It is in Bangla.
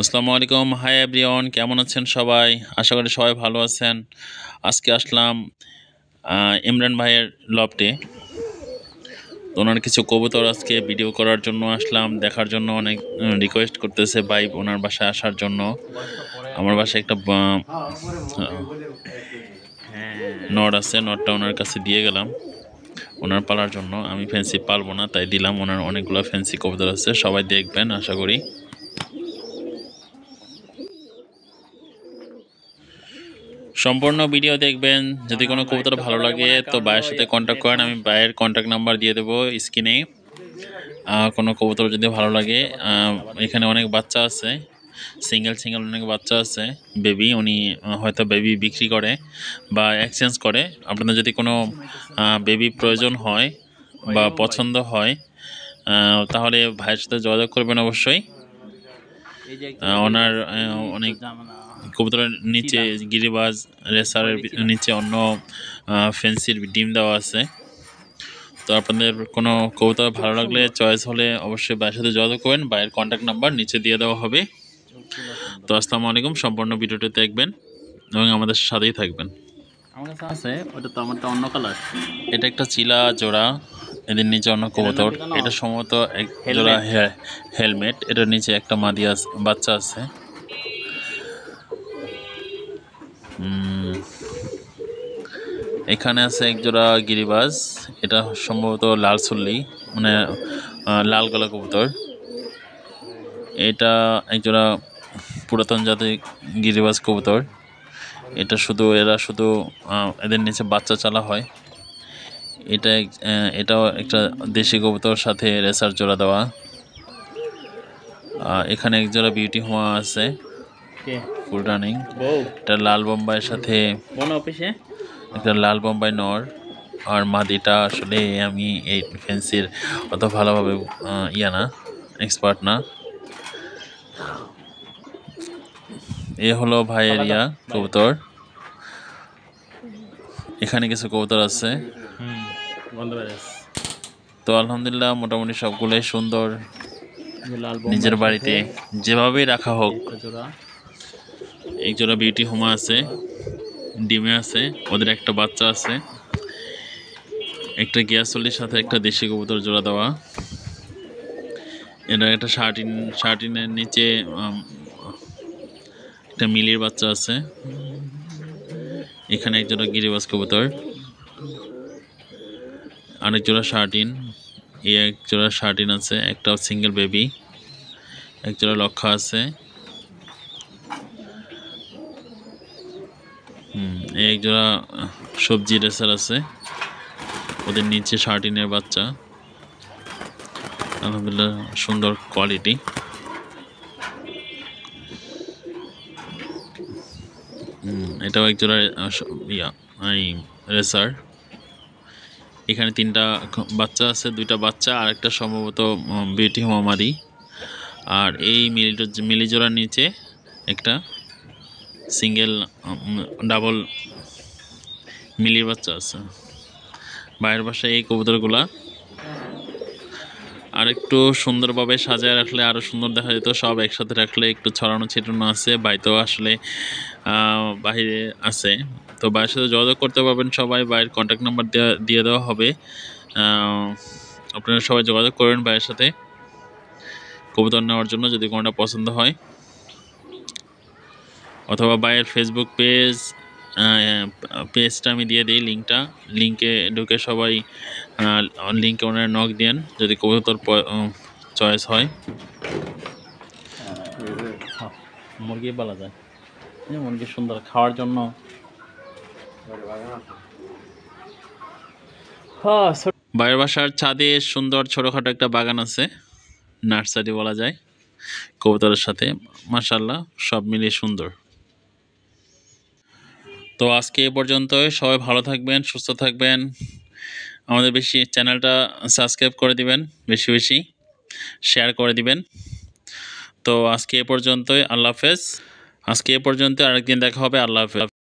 আসসালামু আলাইকুম। হাই এভরিওয়ান, কেমন আছেন সবাই? আশা করি সবাই ভালো আছেন। আজকে আসলাম ইমরান ভাইয়ের লফটে। তো ওনার কিছু কবুতর আজকে ভিডিও করার জন্য আসলাম, দেখার জন্য অনেক রিকোয়েস্ট করতেছে ভাই ওনার বাসায় আসার জন্য। আমার বাসায় একটা নট আছে, নটটা ওনার কাছে দিয়ে গেলাম ওনার পালার জন্য। আমি ফ্যান্সি পালবো না, তাই দিলাম। ওনার অনেকগুলো ফ্যান্সি কবুতর আছে, সবাই দেখবেন আশা করি। সম্পূর্ণ ভিডিও দেখবেন। যদি কোনো কবুতর ভালো লাগে তো ভাইয়ের সাথে কন্ট্যাক্ট করেন, আমি ভাইয়ের কন্ট্যাক্ট নাম্বার দিয়ে দেবো স্ক্রিনে। কোনো কবুতর যদি ভালো লাগে, এখানে অনেক বাচ্চা আছে, সিঙ্গেল অনেক বাচ্চা আছে বেবি। উনি হয়তো বেবি বিক্রি করে বা এক্সচেঞ্জ করে। আপনাদের যদি কোনো বেবি প্রয়োজন হয় বা পছন্দ হয় তাহলে ভাইয়ের সাথে যোগাযোগ করবেন অবশ্যই। ওনার অনেক কবুতরের নিচে গিরিবাজ রেসারের নিচে অন্য ফেন্সির ডিম দেওয়া আছে। তো আপনাদের কোনো কবুতর ভালো লাগলে চয়েস হলে অবশ্যই ভাইয়ের সাথে যোগাযোগ করবেন। ভাইয়ের কন্ট্যাক্ট নাম্বার নিচে দিয়ে দেওয়া হবে। তো আসসালামু আলাইকুম, সম্পূর্ণ ভিডিওটি দেখবেন এবং আমাদের সাথেই থাকবেন। আমার কাছে আছে, ওটা তো আমারটা অন্য কালার। এটা একটা চিলা জোড়া, এদের নিচে অন্য কবুতর। এটা সম্ভবত এক জোড়া হেলমেট। এটার নিচে একটা মাদি বাচ্চা আছে। এখানে আছে এক জোড়া গিরিবাজ। এটা সম্ভবত লাল সুল্লি, মানে লাল গলা কবুতর। এটা এক জোড়া পুরাতন জাতের গিরিবাজ কবুতর। এরা শুধু এদের নিচে বাচ্চা চালা হয়। এটাও একটা দেশি কবুতর, সাথে রেসার জোড়া দেওয়া। এখানে এক জোড়া বিউটি হোমা আছে, ফুল রানিং। এটা লাল বোম্বাইয়ের সাথে একটা লাল বোম্বাই নর। আর মাদিটা আসলে আমি এই ফেন্সির অত ভালোভাবে না, এক্সপার্ট না। এ হলো ভাইয়ের কবুতর। এখানে কিছু কবুতর আছে। তো আলহামদুলিল্লাহ মোটামুটি সবগুলোই সুন্দর। নিজের বাড়িতে যেভাবেই রাখা হোক। এক জোড়া বিউটি হোমা আছে, ডিমে আছে, ওদের একটা বাচ্চা আছে। একটা গিয়াসলির সাথে একটা দেশি কবুতর জোড়া দেওয়া। এটা একটা শার্টিনের নিচে একটা মিলির বাচ্চা আছে। এখানে এক জোড়া গিরিবাজ কবুতর, আরেক জোড়া শার্টিন। এক জোড়া শার্টিন আছে, একটা সিঙ্গেল বেবি। এক জোড়া লক্ষা আছে। এক জোড়া সবজি রেসার আছে, ওদের নিচে শার্টিনের বাচ্চা। আলহামদুলিল্লাহ সুন্দর কোয়ালিটি। এটাও এক জোড়া রেসার। এখানে তিনটা বাচ্চা আছে, দুইটা বাচ্চা আর একটা সম্ভবত বিউটি হোমারি। আর এই মিলি জোড়ার নিচে একটা সিঙ্গেল ডাবল মিলির বাচ্চা আছে। বাইরের বাসায় এই কবুতরগুলা আর একটু সুন্দরভাবে সাজায় রাখলে আরও সুন্দর দেখা যেত। সব একসাথে রাখলে একটু ছড়ানো ছিটানো আছে। তো আসলে বাইরে আছে, তো ভাইয়ের সাথে যোগাযোগ করতে পারবেন সবাই। ভাইয়ের কন্ট্যাক্ট নাম্বার দিয়ে দেওয়া হবে। আপনারা সবাই যোগাযোগ করবেন ভাইয়ের সাথে কবুতর নেওয়ার জন্য যদি কোনোটা পছন্দ হয়। অথবা ভাইয়ের ফেসবুক পেজটা আমি দিয়ে দিই, লিঙ্কে ঢুকে সবাই লিঙ্কে ওনারা নক দেন যদি কবুতর চয়েস হয়। মুরগি পালা যায়, মুরগি সুন্দর খাওয়ার জন্য। ভাইয়ের বাসার ছাদে সুন্দর ছোটখাটো একটা বাগান আছে, নার্সারি বলা যায়, কবুতরের সাথে। মাশাআল্লাহ সব মিলিয়ে সুন্দর। তো আজকে এ পর্যন্তই। সবাই ভালো থাকবেন, সুস্থ থাকবেন। আমাদের চ্যানেলটা সাবস্ক্রাইব করে দিবেন, বেশি শেয়ার করে দিবেন। তো আজকে এ পর্যন্তই, আল্লাহ হাফেজ। আরেকদিন দেখা হবে। আল্লাহ হাফেজ।